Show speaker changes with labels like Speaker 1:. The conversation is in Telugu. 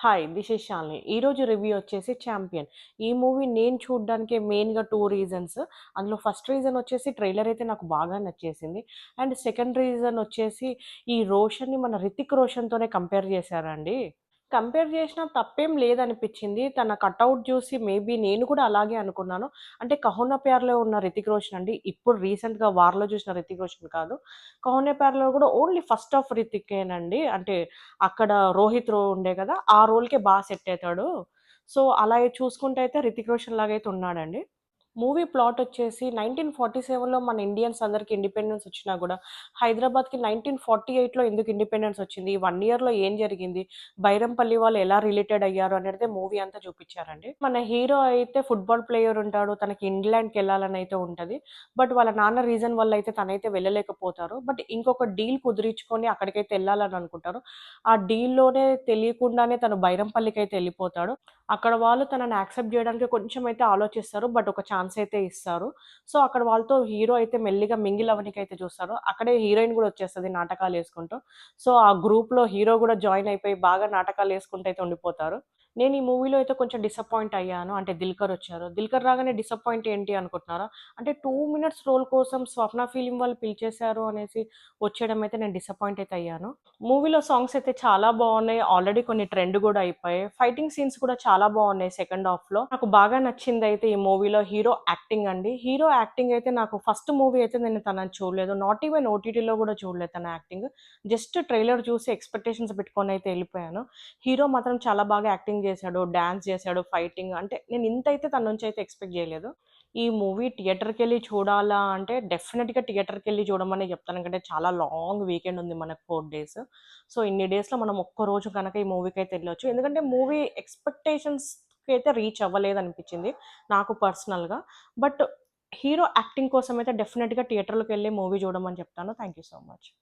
Speaker 1: హాయ్! This is Shalini. ఈరోజు రివ్యూ వచ్చేసి 'ఛాంపియన్'. ఈ మూవీ నేను చూడ్డానికి మెయిన్‌గా 2 రీజన్స్. అందులో ఫస్ట్ రీజన్ వచ్చేసి ట్రైలర్ అయితే నాకు బాగా నచ్చేసింది. అండ్ సెకండ్ రీజన్ వచ్చేసి ఈ రోషన్‌ని మన 'రితిక్ రోషన్‌తోనే కంపేర్ చేశారండి. కంపేర్ చేసినా తప్పేం లేదనిపిచ్చింది. తన కటౌట్ చూసి మేబీ నేను కూడా అలాగే అనుకున్నాను. అంటే 'కహో నా ప్యార్‌లో' ఉన్న 'రితిక్ రోషన్' అండి. ఇప్పుడు రీసెంట్‌గా 'వార్‌లో' చూసిన 'రితిక్ రోషన్' కాదు. 'కహో నా ప్యార్‌లో' కూడా ఓన్లీ ఫస్ట్ హాఫ్ రితికేనండి. అంటే అక్కడ రోహిత్ ఉండే కదా! ఆ రోల్‌కే సెట్ అయితాడు. సో, అలా చూసుకుంటే అయితే 'రితిక్ రోషన్' లాగైతే ఉన్నాడండి. మూవీ ప్లాట్ వచ్చేసి 1947లో మన ఇండియన్స్ అందరికి ఇండిపెండెన్స్ వచ్చినా గూడా, హైదరాబాద్‌కి 1948లో ఎందుకు ఇండిపెండెన్స్ వచ్చింది? ఈ 1 ఇయర్‌లో ఏం జరిగింది? బైరంపల్లి వాళ్ళు ఎలా రిలేటెడ్ అయ్యారు అనేది మూవీ అంతా చూపిచ్చారండి. మన హీరో అయితే ఫుట్‌బాల్ ప్లేయర్ ఉంటాడు. తనకి ఇంగ్లాండ్‌కెళ్ళాలని అయితే ఉంటది. బట్ వాళ్ళ నాన్న రీజన్ వల్ల అయితే తనైతే వెళ్ళలేకపోతారు. బట్ ఇంకొక డీల్ కుదిరించుకొని అక్కడికైతే ఎళ్ళాలని అనుకుంటారు. ఆ డీల్‌లోనే తెలియకుండానే తను బైరంపల్లికైతే ఎళ్ళిపోతాడు. అక్కడ వాళ్ళు తనని యాక్సెప్ట్ జేయడానికి కొంచెం అయితే ఆలోచిస్తారు. బట్ ఒక ఛాన్స్ అయితే ఇస్తారు. సో, అక్కడ వాళ్ళతో హీరో అయితే మెల్లిగా మింగిల్ అవ్వనీకైతే చూస్తారు. అక్కడే హీరోయిన్ గూడా వచ్చేస్తది నాటకాలేసుకుంటూ. సో, ఆ గ్రూప్‌లో హీరో గూడా జాయిన్ అయిపోయి బాగా నాటకాలేసుకుంటూ అయితే ఉండిపోతారు. నేను ఈ మూవీలో అయితే కొంచెం డిసప్పాయింట్ అయ్యాను. అంటే 'దిల్కర్' వచ్చారు. 'దిల్కర్' రాగానే డిసప్పాయింట్ ఏంటి అనుకుంటున్నారా? అంటే 2 మినిట్స్ రోల్ కోసం స్వప్న ఫిల్మ్ వాళ్ళు పిలిచేశారు అనేసి వచ్చేయడం అయితే నేను డిసప్పాయింట్ అయితే అయ్యాను. మూవీలో సాంగ్స్ అయితే చాలా బావున్నాయి. ఆల్రెడీ కొన్ని ట్రెండ్ గూడా అయిపోయాయి. ఫైటింగ్ సీన్స్ కూడా చాలా బావున్నాయి సెకండ్ హాఫ్‌లో. నాకు బాగా నచ్చిందయితే ఈ మూవీలో హీరో యాక్టింగ్ అండి. హీరో యాక్టింగ్ అయితే నాకు ఫస్ట్ మూవీ అయితే నేను తనని చూడలేదు. నాట్ ఈవెన్ ఓటీటీలో గూడా చూడలేదు తన యాక్టింగ్. జస్ట్ ట్రైలర్ చూసి ఎక్స్‌పెక్టేషన్స్ పెట్టుకొనైతే ఎళ్ళిపోయాను. హీరో మాత్రం చాలా బాగా యాక్టింగ్ చేశాడు, డాన్స్ చేశాడు, ఫైటింగ్ అంటే నేను ఇంతైతే తన నుంచి అయితే ఎక్స్‌పెక్ట్ జేయలేదు. ఈ మూవీ థియేటర్‌కెళ్ళి చూడాలా అంటే డెఫినిట్‌గా థియేటర్‌కెళ్ళి చూడమనే చెప్తాను. ఎందుకంటే చాలా లాంగ్ వీకెండ్ ఉంది మనకు 4 డేస్. సో, ఇన్ని డేస్‌లో మనం ఒక్కరోజు గనక ఈ మూవీకైతే ఎళ్ళొచ్చు. ఎందుకంటే మూవీ ఎక్స్‌పెక్టేషన్స్‌కి అయితే రీచ్ అవ్వలేదనిపించింది నాకు పర్సనల్‌గా. బట్ హీరో యాక్టింగ్ కోసమైతే డెఫినిట్‌గా థియేటర్‌లోకెళ్ళి మూవీ చూడమని చెప్తాను. Thank you so much.